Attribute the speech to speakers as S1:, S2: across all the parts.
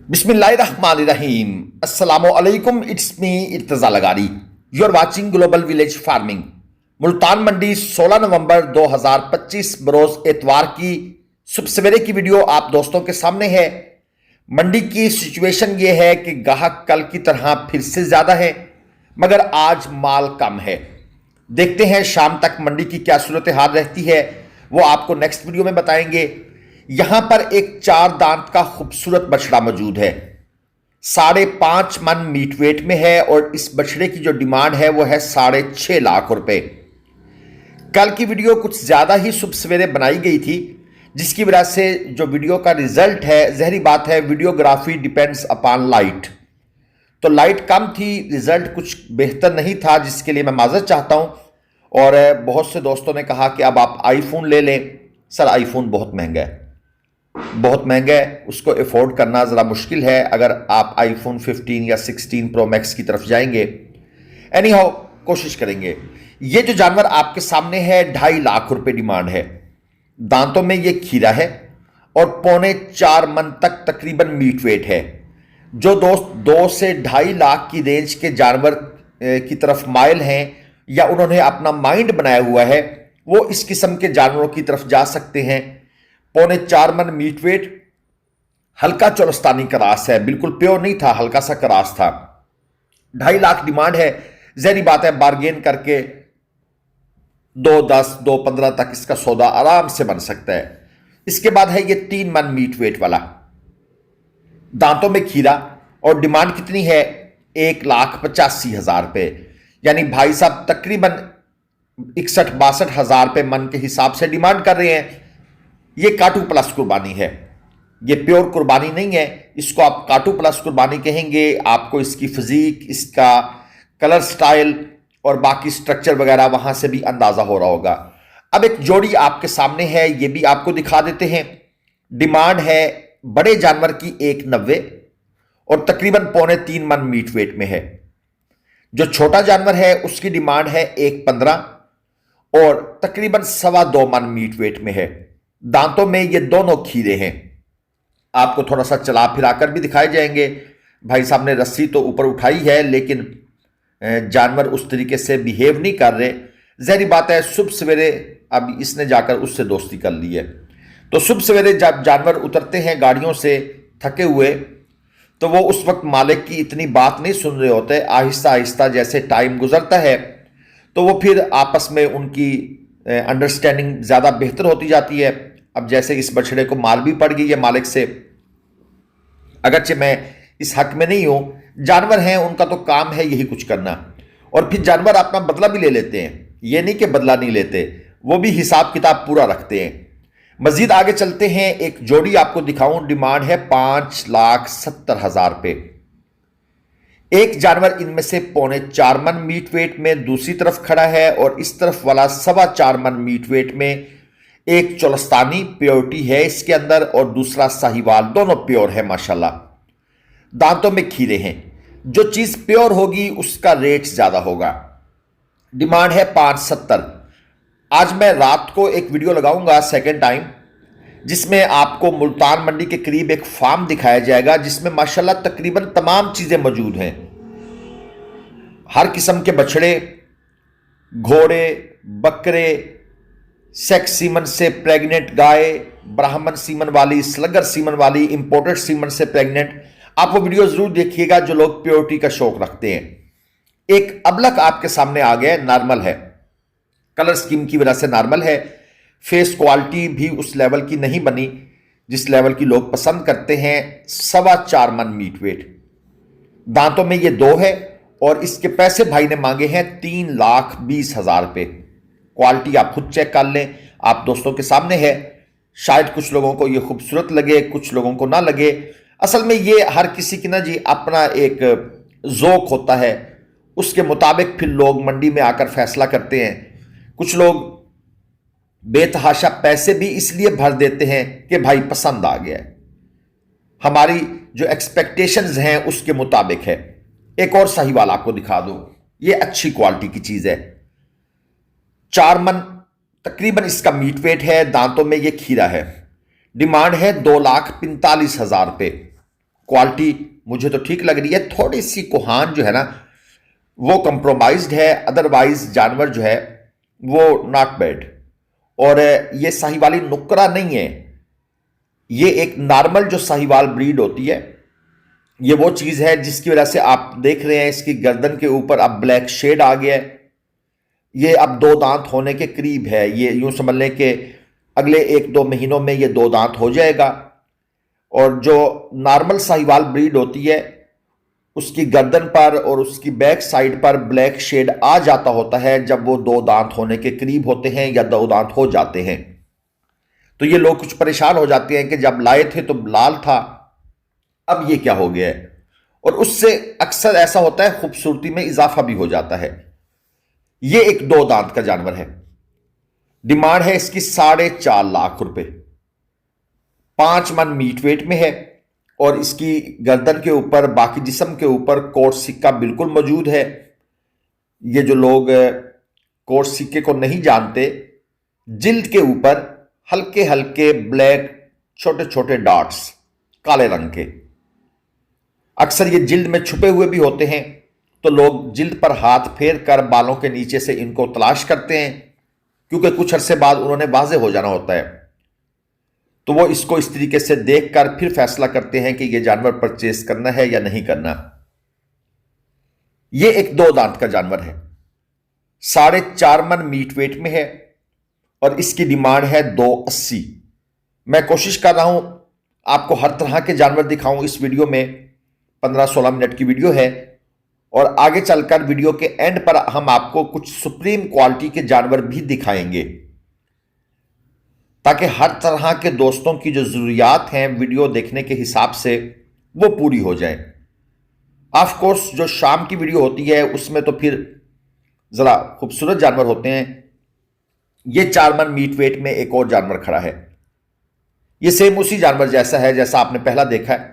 S1: बिस्मिल्लाहिर्रहमानिर्रहीम। अस्सलामु अलैकुम। It's me Irtaza Lagari. You are watching global village farming. Multan मंडी 16 नवंबर 2025 बरोज एतवार की सुबह सवेरे की वीडियो आप दोस्तों के सामने है। मंडी की सिचुएशन ये है कि ग्राहक कल की तरह फिर से ज्यादा है, मगर आज माल कम है। देखते हैं शाम तक मंडी की क्या सूरत हाल रहती है, वो आपको नेक्स्ट वीडियो में बताएंगे। यहां पर एक 4 दांत का खूबसूरत बछड़ा मौजूद है, 5.5 मन मीट वेट में है और इस बछड़े की जो डिमांड है वो है 6.5 लाख रुपए। कल की वीडियो कुछ ज्यादा ही सुबह सवेरे बनाई गई थी, जिसकी वजह से जो वीडियो का रिजल्ट है, जहरी बात है, वीडियोग्राफी डिपेंड्स अपॉन लाइट। तो लाइट कम थी, रिजल्ट कुछ बेहतर नहीं था, जिसके लिए मैं माजरत चाहता हूं। और बहुत से दोस्तों ने कहा कि अब आप आईफोन ले लें। सर, आईफोन बहुत महंगा है, बहुत महंगा है, उसको अफोर्ड करना ज़रा मुश्किल है अगर आप आईफोन 15 या 16 प्रो मैक्स की तरफ जाएंगे। एनी हाउ, कोशिश करेंगे। ये जो जानवर आपके सामने है 2.5 लाख रुपए डिमांड है। दांतों में ये खीरा है और 3.25 मन तक तकरीबन मीट वेट है। जो दोस्त 2 से 2.5 लाख की रेंज के जानवर की तरफ माइल हैं या उन्होंने अपना माइंड बनाया हुआ है, वो इस किस्म के जानवरों की तरफ जा सकते हैं। 3.25 मन मीट वेट, हल्का चोलस्तानी क्रास है, बिल्कुल प्योर नहीं था, हल्का सा क्रास था। 2.5 लाख डिमांड है। जहरी बात है, बार्गेन करके 2.10 2.15 तक इसका सौदा आराम से बन सकता है। इसके बाद है ये 3 मन मीट वेट वाला, दांतों में खीरा, और डिमांड कितनी है? 1,85,000 रुपए। यानी भाई साहब तकरीबन 61-62 हजार रुपए मन के हिसाब से डिमांड कर रहे हैं। ये काटू प्लस कुर्बानी है, ये प्योर कुर्बानी नहीं है, इसको आप काटू प्लस कुर्बानी कहेंगे। आपको इसकी फिजिक, इसका कलर स्टाइल और बाकी स्ट्रक्चर वगैरह वहां से भी अंदाजा हो रहा होगा। अब एक जोड़ी आपके सामने है, ये भी आपको दिखा देते हैं। डिमांड है बड़े जानवर की 1,90 और तकरीबन 3.25 मन मीट वेट में है। जो छोटा जानवर है उसकी डिमांड है 1.15 और तकरीबन 2.25 मन मीट वेट में है। दांतों में ये दोनों खीरे हैं। आपको थोड़ा सा चला फिरा कर भी दिखाए जाएंगे। भाई साहब ने रस्सी तो ऊपर उठाई है, लेकिन जानवर उस तरीके से बिहेव नहीं कर रहे। जहरी बात है, सुबह सवेरे अब इसने जाकर उससे दोस्ती कर ली है। तो सुबह सवेरे जब जानवर उतरते हैं गाड़ियों से थके हुए, तो वो उस वक्त मालिक की इतनी बात नहीं सुन रहे होते। आहिस्ता आहिस्ता जैसे टाइम गुजरता है, तो वो फिर आपस में उनकी अंडरस्टैंडिंग ज़्यादा बेहतर होती जाती है। अब जैसे इस बछड़े को मार भी पड़ गई है मालिक से, अगरचे मैं इस हक में नहीं हूं, जानवर हैं, उनका तो काम है यही कुछ करना। और फिर जानवर अपना बदला भी ले लेते हैं, ये नहीं कि बदला नहीं लेते, वो भी हिसाब किताब पूरा रखते हैं। मजीद आगे चलते हैं, एक जोड़ी आपको दिखाऊं। डिमांड है 5,70,000 रुपए। एक जानवर इनमें से 3.25 मन मीट वेट में दूसरी तरफ खड़ा है और इस तरफ वाला 4.25 मन मीट वेट में। एक चोलस्तानी प्योरिटी है इसके अंदर और दूसरा साहिवाल, दोनों प्योर है माशाल्लाह। दांतों में खीरे हैं। जो चीज प्योर होगी उसका रेट ज्यादा होगा। डिमांड है 5.70। आज मैं रात को एक वीडियो लगाऊंगा सेकेंड टाइम, जिसमें आपको मुल्तान मंडी के करीब एक फार्म दिखाया जाएगा, जिसमें माशाल्लाह तकरीबन तमाम चीजें मौजूद हैं। हर किस्म के बछड़े, घोड़े, बकरे, सेक्स सीमन से प्रेग्नेंट गाय, ब्राह्मण सीमन वाली, स्लगर सीमन वाली, इंपोर्टेड सीमन से प्रेग्नेंट। आप वो वीडियो जरूर देखिएगा जो लोग प्योरिटी का शौक रखते हैं। एक अबलक आपके सामने आ गया, नॉर्मल है, कलर स्कीम की वजह से नॉर्मल है। फेस क्वालिटी भी उस लेवल की नहीं बनी जिस लेवल की लोग पसंद करते हैं। 4.25 मन मीट वेट, दांतों में ये 2 है और इसके पैसे भाई ने मांगे हैं 3,20,000 रुपए। क्वालिटी आप खुद चेक कर लें, आप दोस्तों के सामने है। शायद कुछ लोगों को ये खूबसूरत लगे, कुछ लोगों को ना लगे। असल में ये हर किसी की ना जी अपना एक ज़ौक़ होता है, उसके मुताबिक फिर लोग मंडी में आकर फैसला करते हैं। कुछ लोग बेतहाशा पैसे भी इसलिए भर देते हैं कि भाई पसंद आ गया है, हमारी जो एक्सपेक्टेशंस हैं उसके मुताबिक है। एक और साहिवाल आपको दिखा दूं, ये अच्छी क्वालिटी की चीज़ है। 4 मन तकरीबन इसका मीट वेट है, दांतों में ये खीरा है। डिमांड है 2,45,000 रुपए। क्वालिटी मुझे तो ठीक लग रही है। थोड़ी सी कोहान जो है ना वो कंप्रोमाइज्ड है, अदरवाइज जानवर जो है वो नॉट बैड। और ये साहिवाली नुकरा नहीं है, ये एक नॉर्मल जो साहिवाल ब्रीड होती है, ये वो चीज है जिसकी वजह से आप देख रहे हैं इसकी गर्दन के ऊपर अब ब्लैक शेड आ गया है। ये अब 2 दांत होने के करीब है, ये यूं समझ लें कि अगले 1-2 महीनों में ये 2 दांत हो जाएगा। और जो नॉर्मल साहिवाल ब्रीड होती है उसकी गर्दन पर और उसकी बैक साइड पर ब्लैक शेड आ जाता होता है जब वो 2 दांत होने के करीब होते हैं या 2 दांत हो जाते हैं। तो ये लोग कुछ परेशान हो जाते हैं कि जब लाए थे तो लाल था, अब ये क्या हो गया है। और उससे अक्सर ऐसा होता है खूबसूरती में इजाफा भी हो जाता है। ये एक 2 दांत का जानवर है, डिमांड है इसकी 4.5 लाख रुपए, 5 मन मीट वेट में है और इसकी गर्दन के ऊपर बाकी जिस्म के ऊपर कोट सिक्का बिल्कुल मौजूद है। ये जो लोग कोट सिक्के को नहीं जानते, जिल्द के ऊपर हल्के हल्के ब्लैक छोटे छोटे डॉट्स काले रंग के, अक्सर ये जिल्द में छुपे हुए भी होते हैं। तो लोग जिल्द पर हाथ फेर कर बालों के नीचे से इनको तलाश करते हैं, क्योंकि कुछ अरसे बाद उन्होंने वाज़ेह हो जाना होता है। तो वो इसको इस तरीके से देखकर फिर फैसला करते हैं कि ये जानवर परचेस करना है या नहीं करना। ये एक 2 दांत का जानवर है, 4.5 मन मीट वेट में है और इसकी डिमांड है 280। मैं कोशिश कर रहा हूं आपको हर तरह के जानवर दिखाऊं इस वीडियो में। 15-16 मिनट की वीडियो है और आगे चलकर वीडियो के एंड पर हम आपको कुछ सुप्रीम क्वालिटी के जानवर भी दिखाएंगे, ताकि हर तरह के दोस्तों की जो ज़रूरियात हैं वीडियो देखने के हिसाब से वो पूरी हो जाए। ऑफ कोर्स जो शाम की वीडियो होती है उसमें तो फिर ज़रा खूबसूरत जानवर होते हैं। ये 4 मन मीट वेट में एक और जानवर खड़ा है, ये सेम उसी जानवर जैसा है जैसा आपने पहला देखा है,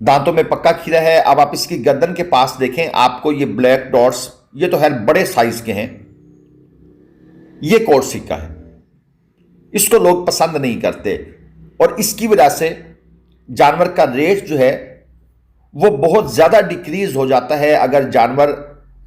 S1: दांतों में पक्का खीरा है। अब आप इसकी गर्दन के पास देखें, आपको ये ब्लैक डॉट्स, ये तो है बड़े साइज के हैं, ये कोट सिक्का है। इसको लोग पसंद नहीं करते और इसकी वजह से जानवर का रेट जो है वो बहुत ज़्यादा डिक्रीज हो जाता है। अगर जानवर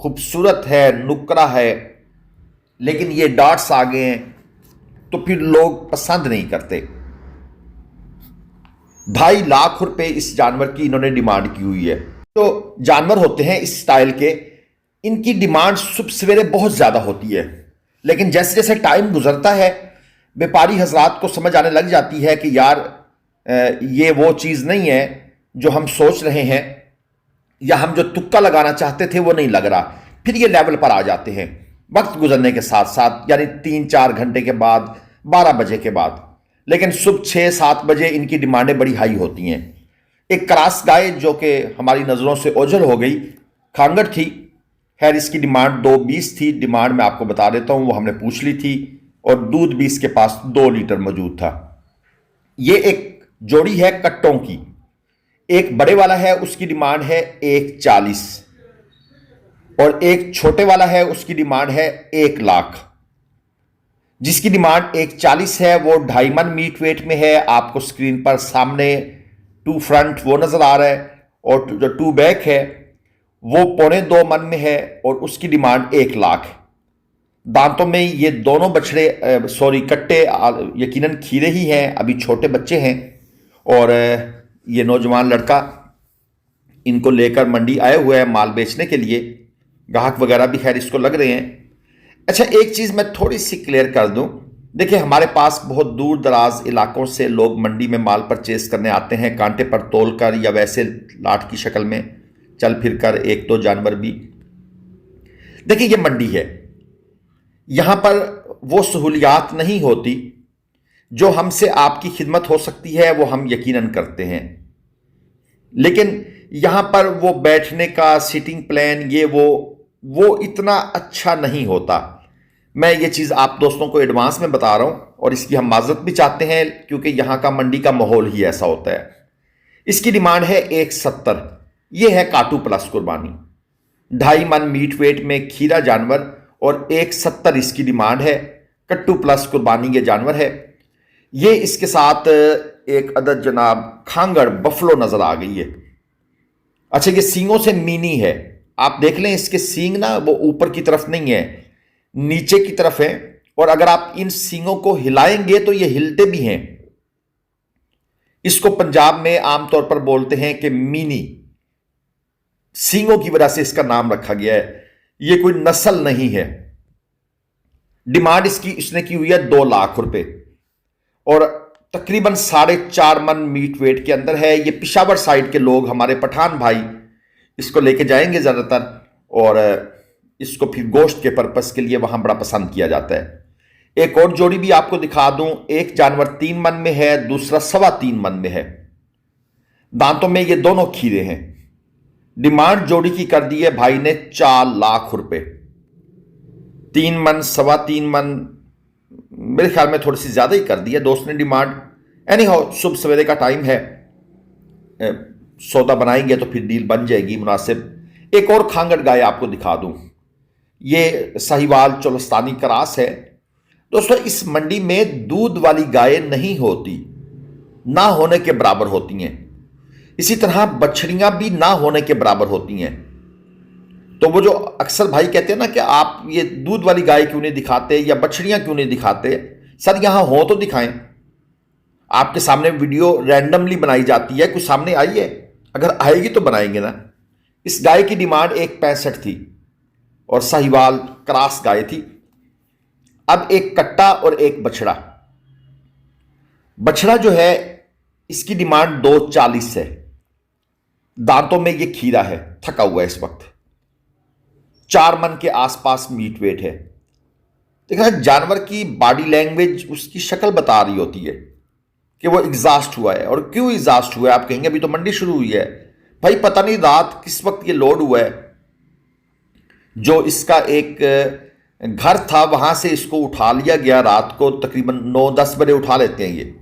S1: खूबसूरत है, नुकरा है, लेकिन ये डॉट्स आ गए हैं तो फिर लोग पसंद नहीं करते। 2.5 लाख रुपए इस जानवर की इन्होंने डिमांड की हुई है। तो जानवर होते हैं इस स्टाइल के, इनकी डिमांड सुबह सवेरे बहुत ज़्यादा होती है, लेकिन जैसे जैसे टाइम गुजरता है व्यापारी हजरात को समझ आने लग जाती है कि यार ये वो चीज़ नहीं है जो हम सोच रहे हैं या हम जो तुक्का लगाना चाहते थे वो नहीं लग रहा। फिर ये लेवल पर आ जाते हैं वक्त गुजरने के साथ साथ, यानी 3-4 घंटे के बाद, 12 बजे के बाद। लेकिन सुबह 6-7 बजे इनकी डिमांडें बड़ी हाई होती हैं। एक क्रॉस गाय जो कि हमारी नज़रों से ओझल हो गई, खांगड़ थी, खैर इसकी डिमांड 220 थी। डिमांड मैं आपको बता देता हूँ, वो हमने पूछ ली थी और दूध भी इसके पास 2 लीटर मौजूद था। ये एक जोड़ी है कट्टों की, एक बड़े वाला है उसकी डिमांड है 140 और एक छोटे वाला है उसकी डिमांड है 1 लाख। जिसकी डिमांड 140 है वो 2.5 मन मीट वेट में है। आपको स्क्रीन पर सामने 2 फ्रंट वो नजर आ रहा है और जो 2 बैक है वो 1.25 मन में है और उसकी डिमांड 1 लाख है। दांतों में ये दोनों बछड़े कट्टे यकीनन खीरे ही हैं, अभी छोटे बच्चे हैं। और ये नौजवान लड़का इनको लेकर मंडी आए हुए हैं माल बेचने के लिए, ग्राहक वगैरह भी खैर इसको लग रहे हैं। अच्छा, एक चीज़ मैं थोड़ी सी क्लियर कर दूं, देखिए हमारे पास बहुत दूर दराज इलाकों से लोग मंडी में माल परचेस करने आते हैं, कांटे पर तोल कर या वैसे लाट की शक्ल में चल फिर कर 1-2 जानवर भी। देखिए ये मंडी है, यहाँ पर वो सहूलियात नहीं होती जो हमसे आपकी खिदमत हो सकती है, वो हम यकीनन करते हैं। लेकिन यहाँ पर वो बैठने का सीटिंग प्लान ये वो इतना अच्छा नहीं होता। मैं ये चीज़ आप दोस्तों को एडवांस में बता रहा हूँ और इसकी हम माजरत भी चाहते हैं, क्योंकि यहाँ का मंडी का माहौल ही ऐसा होता है। इसकी डिमांड है 170, ये है काटू प्लस कुर्बानी, 2.5 मन मीट वेट में खीरा जानवर और 170 इसकी डिमांड है। कट्टू प्लस कुर्बानी ये जानवर है। ये इसके साथ एक अदद जनाब खांगड़ बफलो नजर आ गई है। अच्छा, ये सींगों से मीनी है, आप देख लें इसके सींग ना वो ऊपर की तरफ नहीं है, नीचे की तरफ है, और अगर आप इन सींगों को हिलाएंगे तो ये हिलते भी हैं। इसको पंजाब में आमतौर पर बोलते हैं कि मीनी, सींगों की वजह से इसका नाम रखा गया है, ये कोई नस्ल नहीं है। डिमांड इसकी इसने की हुई है 2 लाख रुपए और तकरीबन 4.5 मन मीट वेट के अंदर है। ये पिशावर साइड के लोग, हमारे पठान भाई इसको लेके जाएंगे ज़्यादातर, और इसको फिर गोश्त के पर्पस के लिए वहां बड़ा पसंद किया जाता है। एक और जोड़ी भी आपको दिखा दूं, एक जानवर 3 मन में है, दूसरा 3.25 मन में है। दांतों में ये दोनों खीरे हैं। डिमांड जोड़ी की कर दी है भाई ने 4 लाख रुपए। 3 मन 3.25 मन, मेरे ख्याल में थोड़ी सी ज्यादा ही कर दी है दोस्त ने डिमांड। एनी हाउ, सुबह सवेरे का टाइम है, सौदा बनाएंगे तो फिर डील बन जाएगी मुनासिब। एक और खांगड़ गाय आपको दिखा दूं, ये साहिवाल चोलस्तानी क्रॉस है। दोस्तों, इस मंडी में दूध वाली गायें नहीं होती, ना होने के बराबर होती हैं। इसी तरह बछड़ियां भी ना होने के बराबर होती हैं। तो वो जो अक्सर भाई कहते हैं ना कि आप ये दूध वाली गाय क्यों नहीं दिखाते या बछड़ियां क्यों नहीं दिखाते, सर यहां हो तो दिखाएं। आपके सामने वीडियो रैंडमली बनाई जाती है, कुछ सामने आई है, अगर आएगी तो बनाएंगे ना। इस गाय की डिमांड 1.65 थी और साहिवाल क्रॉस गाय थी। अब एक कट्टा और एक बछड़ा। बछड़ा जो है इसकी डिमांड 2.40 है। दांतों में ये खीरा है, थका हुआ है इस वक्त, 4 मन के आसपास मीट वेट है। देखा, जानवर की बॉडी लैंग्वेज उसकी शक्ल बता रही होती है कि वो एग्जॉस्ट हुआ है। और क्यों एग्जॉस्ट हुआ है आप कहेंगे, अभी तो मंडी शुरू हुई है। भाई पता नहीं रात किस वक्त ये लोड हुआ है, जो इसका एक घर था वहां से इसको उठा लिया गया रात को, तकरीबन 9-10 बजे उठा लेते हैं ये।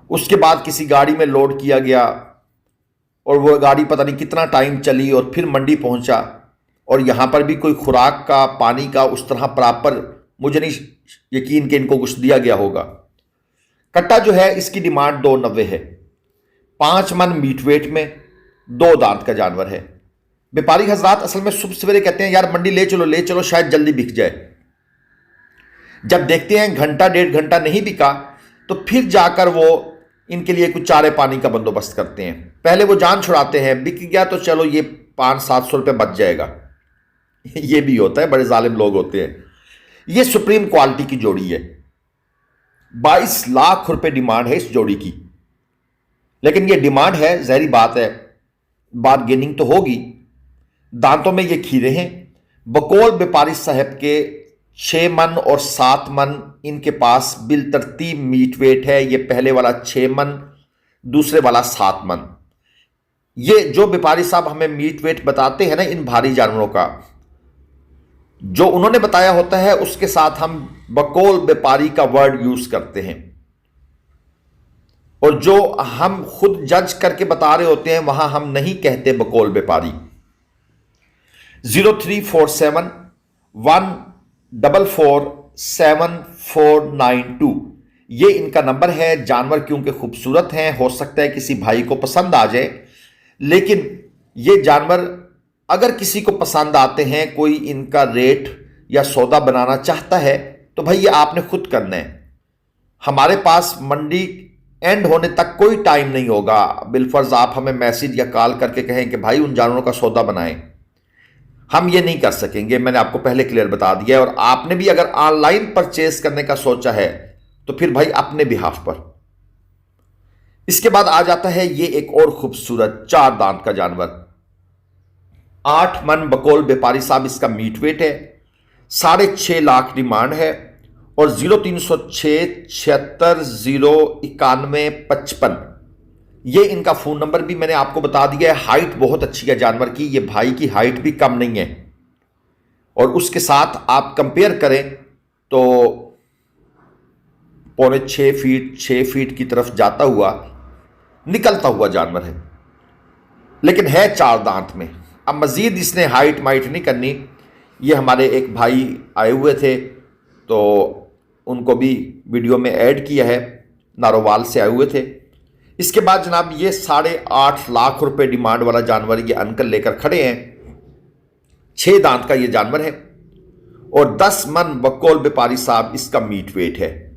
S1: उसके बाद किसी गाड़ी में लोड किया गया और वो गाड़ी पता नहीं कितना टाइम चली और फिर मंडी पहुंचा। और यहां पर भी कोई खुराक का, पानी का उस तरह प्रॉपर, मुझे नहीं यकीन कि इनको कुछ दिया गया होगा। कट्टा जो है इसकी डिमांड 2.90 है। 5 मन मीट वेट में, 2 दांत का जानवर है। व्यापारी हजरात असल में सुबह सवेरे कहते हैं यार मंडी ले चलो, शायद जल्दी बिक जाए। जब देखते हैं घंटा 1.5 घंटा नहीं बिका तो फिर जाकर वो इनके लिए कुछ चारे पानी का बंदोबस्त करते हैं। पहले वो जान छुड़ाते हैं, बिक गया तो चलो ये 500-700 रुपये बच जाएगा। ये भी होता है, बड़े जालिम लोग होते हैं। ये सुप्रीम क्वालिटी की जोड़ी है, 22 लाख रुपए डिमांड है इस जोड़ी की। लेकिन ये डिमांड है, जहरी बात है, बार्गेनिंग तो होगी। दांतों में ये खीरे हैं। बकौल व्यापारी साहब के 6 मन और 7 मन इनके पास बिल तरतीब मीट वेट है। ये पहले वाला 6 मन, दूसरे वाला 7 मन। ये जो व्यापारी साहब हमें मीट वेट बताते हैं ना इन भारी जानवरों का, जो उन्होंने बताया होता है उसके साथ हम बकौल व्यापारी का वर्ड यूज करते हैं, और जो हम खुद जज करके बता रहे होते हैं वहां हम नहीं कहते बकौल व्यापारी। 0347 144 7492 ये इनका नंबर है। जानवर क्योंकि खूबसूरत हैं, हो सकता है किसी भाई को पसंद आ जाए, लेकिन ये जानवर अगर किसी को पसंद आते हैं, कोई इनका रेट या सौदा बनाना चाहता है, तो भाई ये आपने खुद करना है। हमारे पास मंडी एंड होने तक कोई टाइम नहीं होगा। बिलफर्ज आप हमें मैसेज या कॉल करके कहें कि भाई उन जानवरों का सौदा बनाएं, हम ये नहीं कर सकेंगे। मैंने आपको पहले क्लियर बता दिया है। और आपने भी अगर ऑनलाइन परचेज करने का सोचा है तो फिर भाई अपने बिहाफ पर। इसके बाद आ जाता है ये एक और खूबसूरत 4 दांत का जानवर। 8 मन बकौल व्यापारी साहब इसका मीट वेट है। 6.5 लाख डिमांड है और 0306 76 091 55 ये इनका फोन नंबर भी मैंने आपको बता दिया है। हाइट बहुत अच्छी है जानवर की, ये भाई की हाइट भी कम नहीं है। और उसके साथ आप कंपेयर करें तो 6.25 फीट की तरफ जाता हुआ, निकलता हुआ जानवर है, लेकिन है 4 दांत में। अब मजीद इसने हाइट माइट नहीं करनी। ये हमारे एक भाई आए हुए थे तो उनको भी वीडियो में ऐड किया है। नारोवाल से आए हुए थे। इसके बाद जनाब ये 8.5 लाख रुपए डिमांड वाला जानवर ये अंकल लेकर खड़े हैं। 6 दांत का ये जानवर है और 10 मन बकौल व्यापारी साहब इसका मीट वेट है।